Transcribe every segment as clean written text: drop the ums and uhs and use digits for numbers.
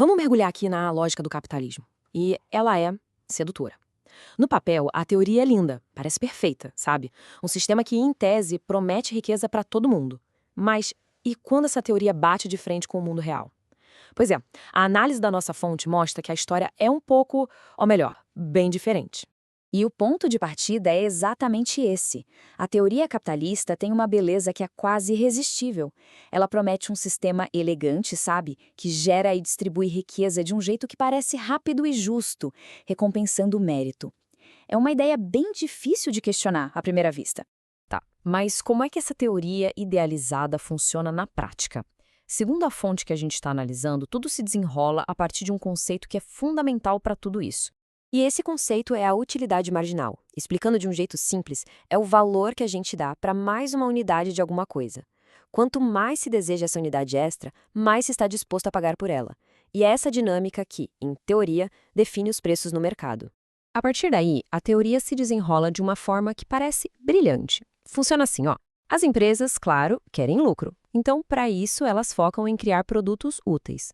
Vamos mergulhar aqui na lógica do capitalismo. E ela é sedutora. No papel, a teoria é linda, parece perfeita, sabe? Um sistema que, em tese, promete riqueza para todo mundo. Mas e quando essa teoria bate de frente com o mundo real? Pois é, a análise da nossa fonte mostra que a história é um pouco, ou melhor, bem diferente. E o ponto de partida é exatamente esse. A teoria capitalista tem uma beleza que é quase irresistível. Ela promete um sistema elegante, sabe? Que gera e distribui riqueza de um jeito que parece rápido e justo, recompensando o mérito. É uma ideia bem difícil de questionar à primeira vista. Tá, mas como é que essa teoria idealizada funciona na prática? Segundo a fonte que a gente está analisando, tudo se desenrola a partir de um conceito que é fundamental para tudo isso. E esse conceito é a utilidade marginal. Explicando de um jeito simples, é o valor que a gente dá para mais uma unidade de alguma coisa. Quanto mais se deseja essa unidade extra, mais se está disposto a pagar por ela. E é essa dinâmica que, em teoria, define os preços no mercado. A partir daí, a teoria se desenrola de uma forma que parece brilhante. Funciona assim, ó. As empresas, claro, querem lucro. Então, para isso, elas focam em criar produtos úteis.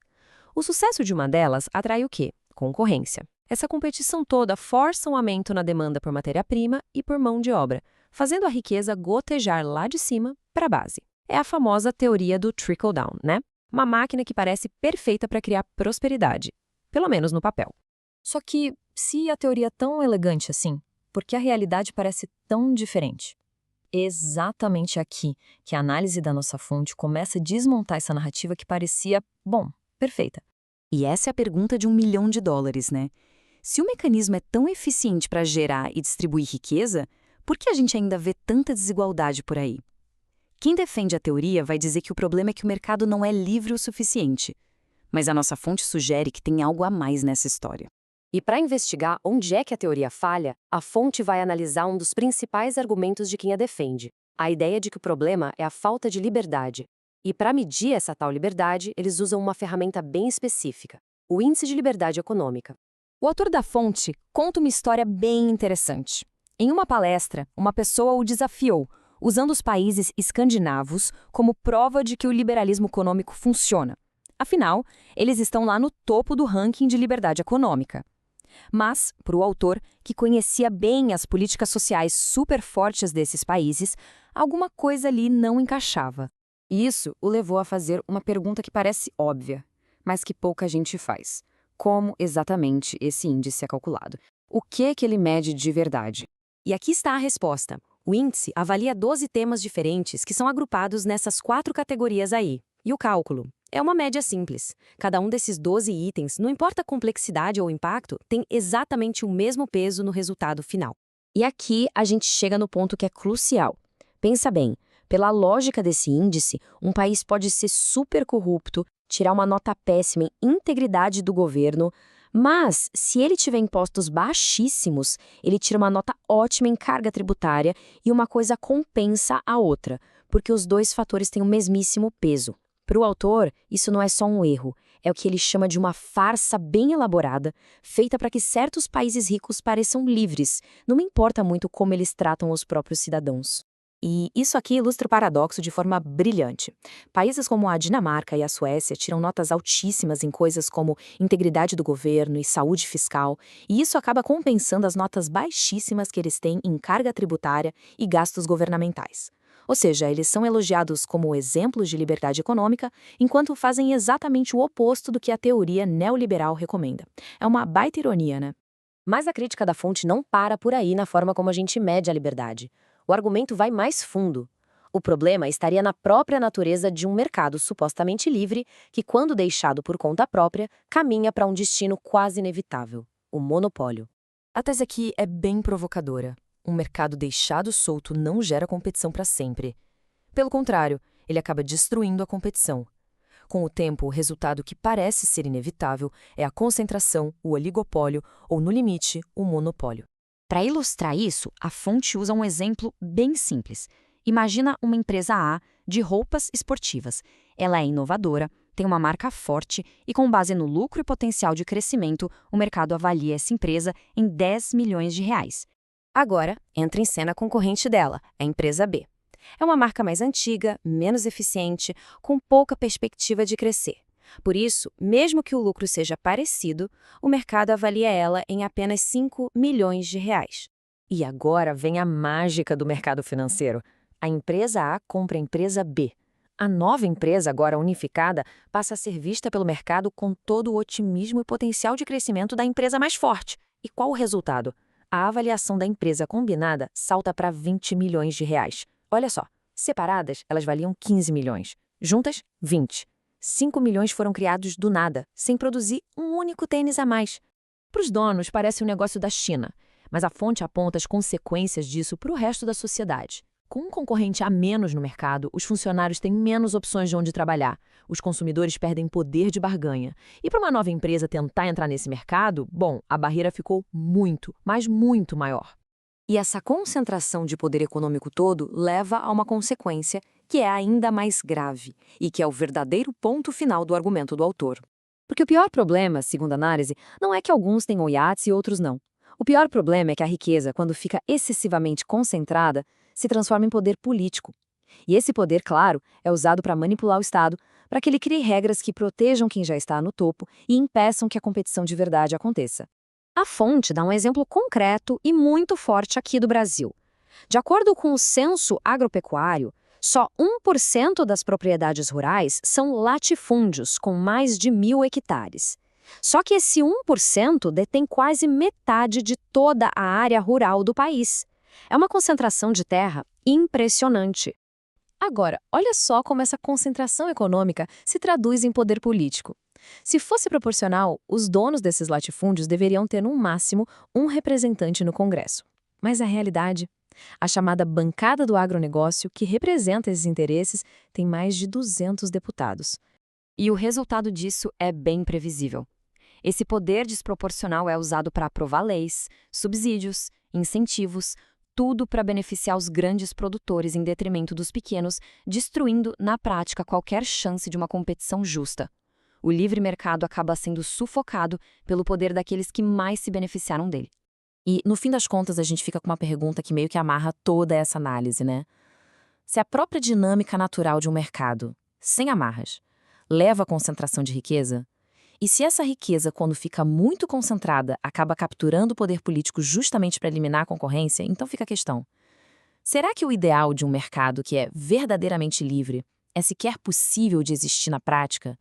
O sucesso de uma delas atrai o quê? Concorrência. Essa competição toda força um aumento na demanda por matéria-prima e por mão de obra, fazendo a riqueza gotejar lá de cima para a base. É a famosa teoria do trickle-down, né? Uma máquina que parece perfeita para criar prosperidade, pelo menos no papel. Só que, se a teoria é tão elegante assim, por que a realidade parece tão diferente? Exatamente aqui que a análise da nossa fonte começa a desmontar essa narrativa que parecia, bom, perfeita. E essa é a pergunta de $1 milhão, né? Se o mecanismo é tão eficiente para gerar e distribuir riqueza, por que a gente ainda vê tanta desigualdade por aí? Quem defende a teoria vai dizer que o problema é que o mercado não é livre o suficiente. Mas a nossa fonte sugere que tem algo a mais nessa história. E para investigar onde é que a teoria falha, a fonte vai analisar um dos principais argumentos de quem a defende, a ideia de que o problema é a falta de liberdade. E para medir essa tal liberdade, eles usam uma ferramenta bem específica, o Índice de Liberdade Econômica. O autor da fonte conta uma história bem interessante. Em uma palestra, uma pessoa o desafiou, usando os países escandinavos como prova de que o liberalismo econômico funciona. Afinal, eles estão lá no topo do ranking de liberdade econômica. Mas, para o autor, que conhecia bem as políticas sociais super fortes desses países, alguma coisa ali não encaixava. E isso o levou a fazer uma pergunta que parece óbvia, mas que pouca gente faz. Como exatamente esse índice é calculado? O que ele mede de verdade? E aqui está a resposta. O índice avalia 12 temas diferentes que são agrupados nessas 4 categorias aí. E o cálculo? É uma média simples. Cada um desses 12 itens, não importa a complexidade ou impacto, tem exatamente o mesmo peso no resultado final. E aqui a gente chega no ponto que é crucial. Pensa bem, pela lógica desse índice, um país pode ser super corrupto, tirar uma nota péssima em integridade do governo, mas se ele tiver impostos baixíssimos, ele tira uma nota ótima em carga tributária e uma coisa compensa a outra, porque os dois fatores têm o mesmíssimo peso. Para o autor, isso não é só um erro, é o que ele chama de uma farsa bem elaborada, feita para que certos países ricos pareçam livres, não importa muito como eles tratam os próprios cidadãos. E isso aqui ilustra o paradoxo de forma brilhante. Países como a Dinamarca e a Suécia tiram notas altíssimas em coisas como integridade do governo e saúde fiscal, e isso acaba compensando as notas baixíssimas que eles têm em carga tributária e gastos governamentais. Ou seja, eles são elogiados como exemplos de liberdade econômica, enquanto fazem exatamente o oposto do que a teoria neoliberal recomenda. É uma baita ironia, né? Mas a crítica da fonte não para por aí na forma como a gente mede a liberdade. O argumento vai mais fundo. O problema estaria na própria natureza de um mercado supostamente livre que, quando deixado por conta própria, caminha para um destino quase inevitável: o monopólio. A tese aqui é bem provocadora. Um mercado deixado solto não gera competição para sempre. Pelo contrário, ele acaba destruindo a competição. Com o tempo, o resultado que parece ser inevitável é a concentração, o oligopólio ou, no limite, o monopólio. Para ilustrar isso, a fonte usa um exemplo bem simples. Imagina uma empresa A de roupas esportivas. Ela é inovadora, tem uma marca forte e, com base no lucro e potencial de crescimento, o mercado avalia essa empresa em R$ 10 milhões. Agora, entra em cena a concorrente dela, a empresa B. É uma marca mais antiga, menos eficiente, com pouca perspectiva de crescer. Por isso, mesmo que o lucro seja parecido, o mercado avalia ela em apenas 5 milhões de reais. E agora vem a mágica do mercado financeiro. A empresa A compra a empresa B. A nova empresa, agora unificada, passa a ser vista pelo mercado com todo o otimismo e potencial de crescimento da empresa mais forte. E qual o resultado? A avaliação da empresa combinada salta para 20 milhões de reais. Olha só, separadas, elas valiam 15 milhões. Juntas, 20. 5 milhões foram criados do nada, sem produzir um único tênis a mais. Para os donos, parece um negócio da China, mas a fonte aponta as consequências disso para o resto da sociedade. Com um concorrente a menos no mercado, os funcionários têm menos opções de onde trabalhar, os consumidores perdem poder de barganha. E para uma nova empresa tentar entrar nesse mercado, bom, a barreira ficou muito, mas muito maior. E essa concentração de poder econômico todo leva a uma consequência que é ainda mais grave e que é o verdadeiro ponto final do argumento do autor. Porque o pior problema, segundo a análise, não é que alguns tenham iates e outros não. O pior problema é que a riqueza, quando fica excessivamente concentrada, se transforma em poder político. E esse poder, claro, é usado para manipular o Estado, para que ele crie regras que protejam quem já está no topo e impeçam que a competição de verdade aconteça. A fonte dá um exemplo concreto e muito forte aqui do Brasil. De acordo com o Censo Agropecuário, só 1% das propriedades rurais são latifúndios, com mais de 1.000 hectares. Só que esse 1% detém quase metade de toda a área rural do país. É uma concentração de terra impressionante. Agora, olha só como essa concentração econômica se traduz em poder político. Se fosse proporcional, os donos desses latifúndios deveriam ter, no máximo, um representante no Congresso. Mas a realidade, a chamada bancada do agronegócio, que representa esses interesses, tem mais de 200 deputados. E o resultado disso é bem previsível. Esse poder desproporcional é usado para aprovar leis, subsídios, incentivos, tudo para beneficiar os grandes produtores em detrimento dos pequenos, destruindo, na prática, qualquer chance de uma competição justa. O livre mercado acaba sendo sufocado pelo poder daqueles que mais se beneficiaram dele. E, no fim das contas, a gente fica com uma pergunta que meio que amarra toda essa análise, né? Se a própria dinâmica natural de um mercado, sem amarras, leva à concentração de riqueza, e se essa riqueza, quando fica muito concentrada, acaba capturando o poder político justamente para eliminar a concorrência, então fica a questão. Será que o ideal de um mercado que é verdadeiramente livre é sequer possível de existir na prática?